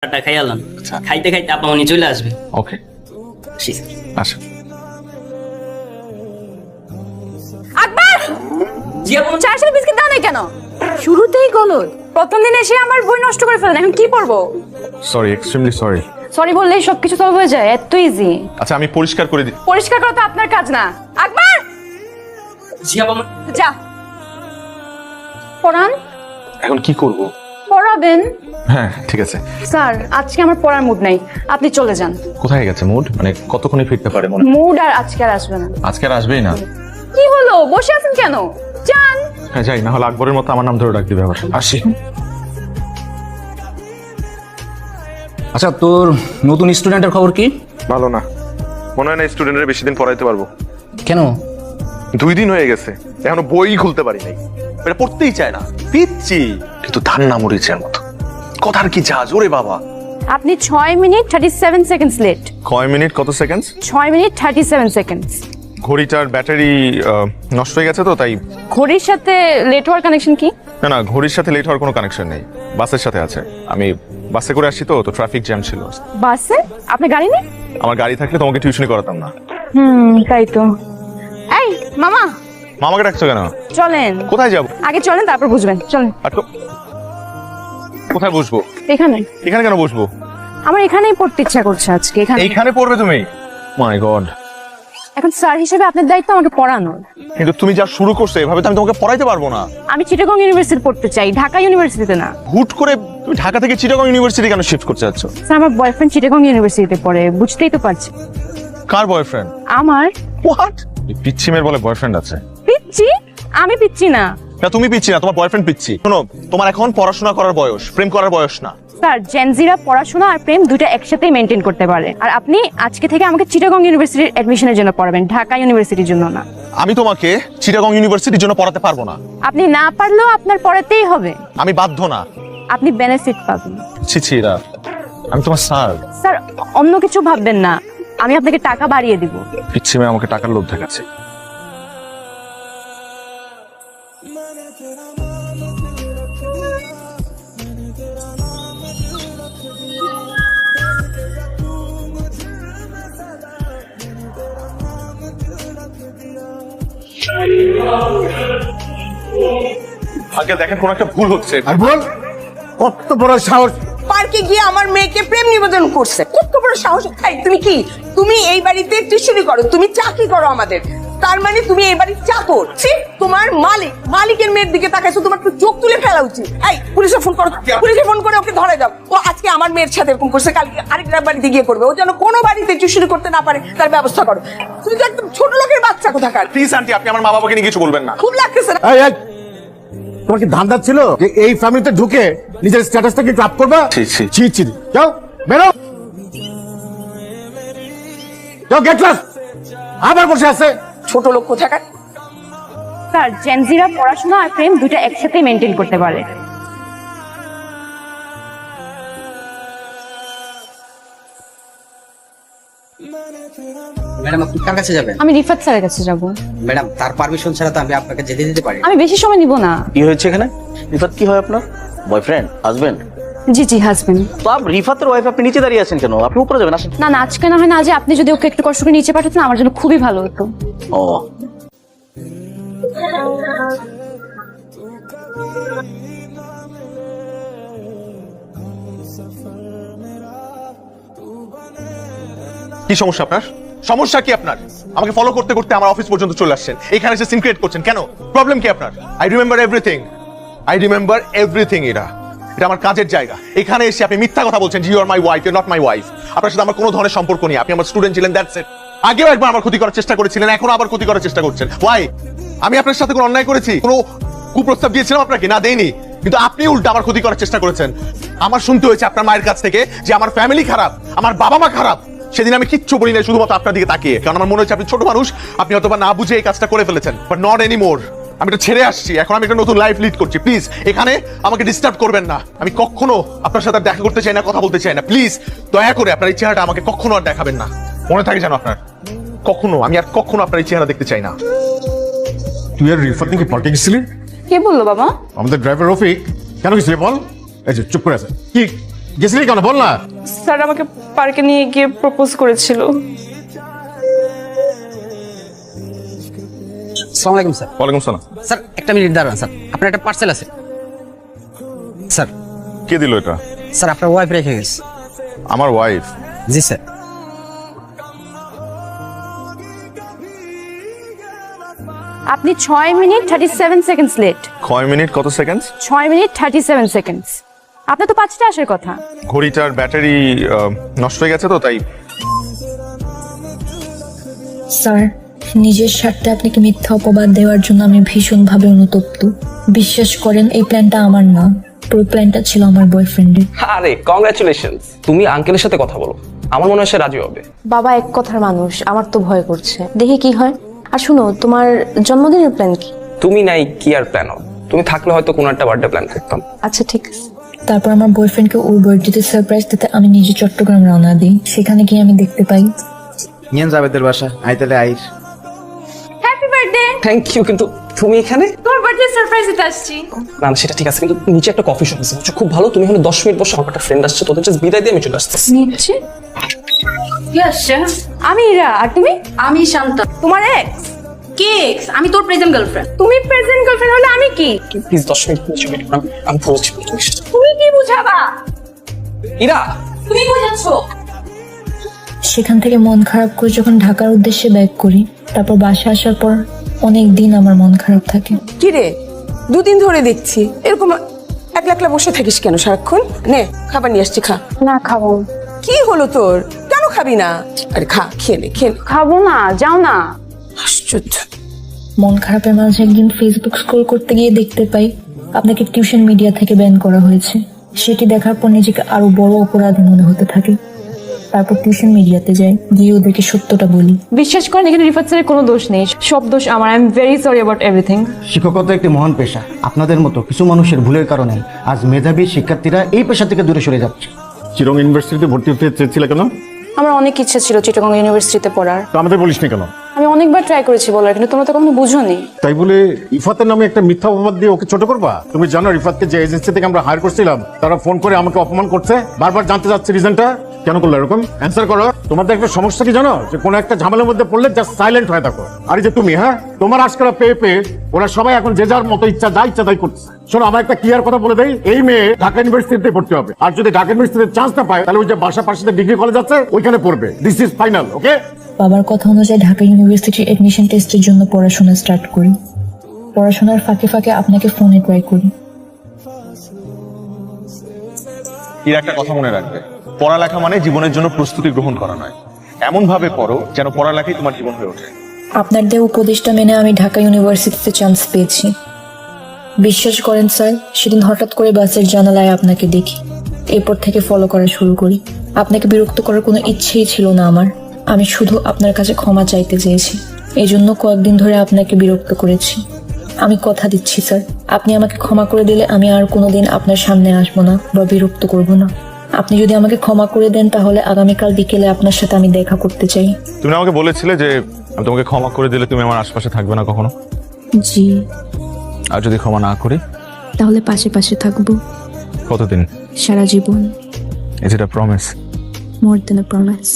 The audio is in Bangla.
টা খাই আলাম। খাইতে খাইতে আপা উনি চলে আসবে। ওকে আসো। আকবর, জি আপা। চারশো বিস্কিট দাও না কেন? শুরুতেই গলদ। প্রথম দিন এসে আমার বই নষ্ট করে ফেলেন, এখন কি পড়বো? Sorry, extremely sorry. সরি বললেই সবকিছু সলভ হয়ে যায়, এত ইজি। আচ্ছা আমি পরিষ্কার করে দিই। পরিষ্কার করা তো আপনার কাজ না। আকবর, জি আপা। যা পড়ান। এখন কি করব? পড়াবেন? হ্যাঁ ঠিক আছে। স্যার, আজকে আমার পড়ার মুড নাই, আপনি চলে যান। কোথায় গেছে মুড? মানে কতক্ষণে ফিরতে পারে মনে? মুড আর আজকে আর আসবে না। আজকে আর আসবেই না। কি হলো, বসে আছেন কেন? যান। হ্যাঁ যাই, না হলে আকবরের মতো আমার নাম ধরে ডাক দিবে আবার। আসি। আচ্ছা, তোর নতুন স্টুডেন্টের খবর কি? ভালো না, মনে হয় না স্টুডেন্টের বেশি দিন পড়াইতে পারবো। কেন? 2 দিন হয়ে গেছে, এখনো বই খুলতে পারি নাই। এটা পড়তেই চায় না, পিচ্ছি কিন্তু ধান না মরিচের মতো। কথার কি জাজ ওরে বাবা। আপনি 6 মিনিট 37 সেকেন্ডস লেট। কয় মিনিট কত সেকেন্ড? 6 minute 37 seconds. ঘড়িটার ব্যাটারি নষ্ট হয়ে গেছে তো তাই। ঘড়ির সাথে লেট হওয়ার কানেকশন কি? না না, ঘড়ির সাথে লেট হওয়ার কোনো কানেকশন নেই, বাসের সাথে আছে। আমি বাসে করে আসছি তো ট্রাফিক জ্যাম ছিল। বাসে? আপনার গাড়ি নেই? আমার গাড়ি থাকলে তোমাকে টিউশনি করাতাম না। তাই তো। এই মামা, মামাকে ডাকছো কেন? চলেন। কোথায় যাব? আগে চলেন, তারপর বুঝবেন। চলেন। আটকো। কোথায় বসবো? এখানে। এখানে কেন বসবো? আমার এখানেই পড়তে ইচ্ছা করছে আজকে, এখানে। এইখানে পড়বে তুমি? মাই গড। এখন স্যার হিসেবে আপনার দায়িত্ব আমাকে পড়ানোর। কিন্তু তুমি যা শুরু করছো এভাবে তো আমি তোমাকে পড়াইতে পারবো না। আমি চিটাগং ইউনিভার্সিটি পড়তে চাই, ঢাকা ইউনিভার্সিটিতে না। হুট করে তুমি ঢাকা থেকে চিটাগং ইউনিভার্সিটি কেন শিফট করতে যাচ্ছ? স্যার, আমার বয়ফ্রেন্ড চিটাগং ইউনিভার্সিটিতে পড়ে, বুঝতেই তো পারছি। কার বয়ফ্রেন্ড? আমার। হোয়াট? পিচ্ছি মেয়ের বলে বয়ফ্রেন্ড আছে? পিচ্ছি? আমি পিচ্ছি না। না তুমি পিচ্ছি না, তোমার বয়ফ্রেন্ড পিচ্ছি। শোনো, তোমার এখন পড়াশোনা করার বয়স, প্রেম করার বয়স না। স্যার, জেনজিরা পড়াশোনা আর প্রেম দুটো একসাথেই মেনটেন করতে পারে। আর আপনি আজকে থেকে আমাকে চিটাগং ইউনিভার্সিটির অ্যাডমিশনের জন্য পড়াবেন, ঢাকা ইউনিভার্সিটির জন্য না। আমি তোমাকে চিটাগং ইউনিভার্সিটির জন্য পড়াতে পারবো না। আপনি না পারলেও আপনার পড়াতেই হবে। আমি বাধ্য না। আপনি বেনিফিট পাবেন। ছিছিরা, আমি তোমার স্যার। স্যার, অন্য কিছু ভাববেন না, আমি আপনাকে টাকা বাড়িয়ে দিব। পিচ্ছি মেয়ে আমাকে টাকার লোভ দেখাচ্ছে। আগে দেখেন কোন একটা ভুল হচ্ছে। আর বল, কত বড় সাহস! পার্কে গিয়ে আমার মেয়েকে প্রেম নিবেদন করছে, কত বড় সাহস! তুমি কি, তুমি এই বাড়িতে টিউশনি করো, তুমি চাকরি করো আমাদের, তার মানে তুমি এই বাড়ির চাকর। তোমার মালিকের মেয়ের দিকে তাকাইছো, তোমার তো চোখ তুলে ফেলা উচিত। এই পুলিশে ফোন করো, পুলিশে ফোন করে ওকে ধরে দাও। ও আজকে আমার মেয়ের সাথে এরকম করছে, কালকে আরেকটা বাড়িতে গিয়ে করবে। ও যেন কোনো বাড়িতে টিউশনি করতে না পারে, তার ব্যবস্থা করো। তুমি তো একদম ছোট লোকের বাচ্চা কোথাকার। প্লিজ আন্টি, আপনি আমার মা বাবাকে নিয়ে কিছু বলবেন না। খুব লাগতেছে না? এই, এই, তোমার কি ধান্দা ছিল যে এই ফ্যামিলিতে ঢুকে নিজের স্ট্যাটাসটাকে একটু আপ করবা? ছি, ছি। ছি ছি, যাও বেরো, যাও গেট ক্লাস। আবার বসে আছে ছোট লোক কোথাকার। স্যার, জেনজিরা পড়াশোনা আর প্রেম দুটো একসাথেই মেনটেন করতে পারে। ম্যাডাম আপনি কার কাছে যাবেন? আমি রিফাত স্যারের কাছে যাব। ম্যাডাম তার পারমিশন ছাড়া তো আমি আপনাকে যেতে দিতে পারি না। আমি বেশি সময় নিব না। কি হয়েছে এখানে? রিফাত কি হয় আপনার? বয়ফ্রেন্ড? হাজবেন্ড? জি জি, হাজবেন্ড। তো আপনি রিফাতের ওয়াইফ, আপনি নিচে দাঁড়িয়ে আছেন কেন? আপনি উপরে যাবেন, আসেন। না না, আজকে না হয় না, আজ আপনি যদি ওকে একটু কষ্ট করে নিচে পাঠাতেন আমার জন্য খুবই ভালো হতো। ও কি সমস্যা আপনার? সমস্যা কি আপনার? আমাকে ফলো করতে করতে আমার অফিস পর্যন্ত চলে আসছেন, এখানে এসে সিন ক্রিয়েট করছেন কেন? প্রবলেম কি আপনার? I remember everything. এটা আমার কাজের জায়গা। এখানে এসে আপনি মিথ্যা কথা বলছেন, you are my wife, you not my wife. আপনার সাথে আমার কোনো ধরনের সম্পর্ক নেই। আপনি আমার স্টুডেন্ট ছিলেন, দ্যাটস ইট। আগেও একবার আমার ক্ষতি করার চেষ্টা করেছিলেন, এখন আবার ক্ষতি করার চেষ্টা করছেন। ওয়াই? আমি আপনার সাথে কোনো অন্যায় করেছি? কোনো কুপ্রস্তাব দিয়েছিলাম আপনাকে? না, দেইনি। কিন্তু আপনি উল্টা আমার ক্ষতি করার চেষ্টা করেছেন। আমার শুনতে হয়েছে আপনার মায়ের কাছ থেকে যে আমার ফ্যামিলি খারাপ, আমার বাবা মা খারাপ। সেদিন আমি কিচ্ছু বলি না, শুধুমাত্র আপনার দিকে তাকিয়ে, কারণ আমার মনে হচ্ছে আপনি ছোট মানুষ, আপনি হয়তো না বুঝে এই কাজটা করে ফেলেছেন। But not anymore. আমি এটা ছেড়ে আসছি, এখন আমি একটা নতুন লাইফ লিড করছি। প্লিজ এখানে আমাকে ডিস্টার্ব করবেন না। আমি কখনো আপনার সাথে দেখা করতে চাই না, কথা বলতে চাই না। প্লিজ দয়া করে আপনার এই চেহারাটা আমাকে কখনো আর দেখাবেন না। মনে থাকে যেন আপনার, আমি আর কখনো আপনার এই চেহারা দেখতে চাই না। তুই আর রিফাত নাকি পার্কে গেছিলি? কে বললো বাবা? আমাদের ড্রাইভার রফিক। কেন গেছিলি বল? এই যে চুপ করে আছে। কি গেছিলি কেন বল না। স্যার আমাকে পার্কে নিয়ে গিয়ে প্রপোজ করেছিল। আসসালামু আলাইকুম স্যার। ওয়ালাইকুম সালাম। স্যার একটা মিনিট দাঁড়ান স্যার, আপনার একটা পার্সেল আছে। স্যার কে দিল এটা? স্যার আপনার ওয়াইফ রেখে গেছে। আমার ওয়াইফ? জি স্যার। আপনি 6 মিনিট 37 সেকেন্ডস লেট। 6 মিনিট কত সেকেন্ড? 6 minute 37 seconds. আপনার তো 5টা আসার কথা। ঘড়িটার ব্যাটারি নষ্ট হয়ে গেছে তো তাই। স্যার, নিজের স্বার্থে আপনাকে মিথ্যা অপবাদ দেওয়ার জন্য আমি ভীষণভাবে অনুতপ্ত। বিশ্বাস করেন, এই প্ল্যানটা আমার না, পুরো প্ল্যানটা ছিল আমার বয়ফ্রেন্ডের। আরে কংগ্রাচুলেশনস, তুমি আঙ্কেলের সাথে কথা বলো, আমার মনে হয় সে রাজি হবে। বাবা এক কথার মানুষ, আমার তো ভয় করছে, দেখি কি হয়। আর শুনো, তোমার জন্মদিনের প্ল্যান কি? তুমি নাই কি আর প্ল্যান হবে? তুমি থাকলে হয়তো কোনো একটা বার্থডে প্ল্যান করতাম। আচ্ছা ঠিক আছে। তারপর আমার বয়ফ্রেন্ডকে ওর বার্থডেতে সারপ্রাইজ দিতে আমি নিজে চট্টগ্রাম রওনা দিই। সেখানে গিয়ে আমি দেখতে পাই নিয়ে যাবেদের বাসা আইতালে আইস। Happy birthday. থ্যাংক ইউ, কিন্তু তুমি এখানে? তোমার বার্থডে সারপ্রাইজ দিতে আসছি। না না, সেটা ঠিক আছে, কিন্তু নিচে একটা কফি শপ আছে, বুঝছো? খুব ভালো, তুমি এখানে 10 মিনিট বসে, আমার একটা ফ্রেন্ড আসছে, তোদের জাস্ট বিদায় দিয়ে আমি চলে আসতেছি। নিচে কি আসছে? আমি ইরা। আর তুমি? আমি শান্তা। তোমার এক্স? কি এক্স? আমি তোর প্রেজেন্ট গার্লফ্রেন্ড। তুমি প্রেজেন্ট গার্লফ্রেন্ড হলে আমি কি? প্লিজ 10 মিনিট নিচে ওয়েট করো, আমি পৌঁছি। তুমি কি বুঝাবা? ইরা, তুমি বুঝাচ্ছো? সেখান থেকে মন খারাপ করে যখন ঢাকার উদ্দেশ্যে ব্যাক করি, তারপর বাসা আসার পর অনেক দিন আমার মন খারাপ থাকে। কি রে, দুদিন ধরে দেখছি এরকম একলা একলা বসে থাকিস কেন সারাক্ষণ? নে খাবার নিয়ে আসছি, খা। না খাবো। কি হলো তোর, কেন খাবি না? আরে খা, খেয়ে নে, খেয়ে নে। খাবো না, যাও না। আশ্চর্য। মন খারাপের মাঝে একদিন ফেসবুক স্ক্রল করতে গিয়ে দেখতে পাই আপনাকে টিউশন মিডিয়া থেকে ব্যান করা হয়েছে। সেটি দেখার পর নিজেকে আরো বড় অপরাধী মনে হতে থাকে। তারপর টিউশন মিডিয়াতে যাই, গিয়ে ওদেরকে সত্যটা বলি। বিশ্বাস করেন, এখানে রিফাত স্যারের কোনো দোষ নেই, সব দোষ আমার। I am very sorry about everything. শিক্ষকতা একটি মহান পেশা। আপনাদের মতো কিছু মানুষের ভুলের কারণে আজ মেধাবী শিক্ষার্থীরা এই পেশা থেকে দূরে সরে যাচ্ছে। চিরং ইউনিভার্সিটিতে ভর্তি হতে চেয়েছিলে কেন? আমার অনেক ইচ্ছা ছিল চিটাগং ইউনিভার্সিটিতে পড়ার। তো আমাদের বলিস না কেন? আমি অনেকবার ট্রাই করেছি বলার, কিন্তু তোমরা তো কখনো বুঝোনি। তাই বলে ইফাতের নামে একটা মিথ্যা অপবাদ দিয়ে ওকে ছোট করবা? তুমি জানো রিফাতকে যে এজেন্সি থেকে আমরা হায়ার করছিলাম, তারা ফোন করে আমাকে অপমান করছে। বারবার জানতে যাচ্ছে রিজনটা কেন করলো এরকম। অ্যান্সার করো। তোমাদের একটা সমস্যা কি জানো? যে কোনো একটা ঝামেলার মধ্যে পড়লে জাস্ট সাইলেন্ট হয়ে থাকো। আর এই যে তুমি, হ্যাঁ, তোমার আজকাল পেয়ে পেয়ে ওরা সবাই এখন যে যার মতো ইচ্ছা যা ইচ্ছা তাই করছে। শোনো, আমার একটা ক্লিয়ার কথা বলে দেই, এই মেয়ে ঢাকা ইউনিভার্সিটিতে পড়তে হবে। আর যদি ঢাকা ইউনিভার্সিটিতে চান্স না পায়, তাহলে ওই যে বাসা পাশে ডিগ্রি কলেজ আছে ওইখানে পড়বে। দিস ইজ ফাইনাল, ওকে? বাবার কথা অনুযায়ী ঢাকা ইউনিভার্সিটির এডমিশন টেস্টের জন্য পড়াশোনা স্টার্ট করি। পড়াশোনার ফাঁকে ফাঁকে আপনাকে ফোনে ট্রাই করি। এর একটা কথা মনে রাখবে, পড়ালেখা মানে জীবনের জন্য প্রস্তুতি গ্রহণ করা নয়। এমন ভাবে পড়ো যেন পড়ালেখাই তোমার জীবন হয়ে ওঠে। আপনার দেওয়া উপদেশটা মেনে আমি ঢাকা ইউনিভার্সিটিতে চান্স পেয়েছি। বিশ্বাস করেন স্যার, সেদিন হঠাৎ করে বাসের জানালায় আপনাকে দেখি। এরপর থেকে ফলো করা শুরু করি। আপনাকে বিরক্ত করার কোনো ইচ্ছেই ছিল না আমার। আমি শুধু আপনার কাছে ক্ষমা চাইতে চেয়েছি। এই জন্য কয়েকদিন ধরে আপনাকে বিরক্ত করেছি। আমি কথা দিচ্ছি স্যার, আপনি আমাকে ক্ষমা করে দিলে আমি আর কোনোদিন আপনার সামনে আসবো না বা বিরক্ত করব না। আপনি যদি আমাকে ক্ষমা করে দেন, তাহলে আগামীকাল বিকেলে আপনার সাথে আমি দেখা করতে চাই। তুমি আমাকে বলেছিলে যে আমি তোমাকে ক্ষমা করে দিলে তুমি আমার আশপাশে থাকবে না কখনো। জি। আর যদি ক্ষমা না করি? তাহলে পাশে পাশে থাকবো। কতদিন? সারা জীবন। Is it a promise? More than a promise.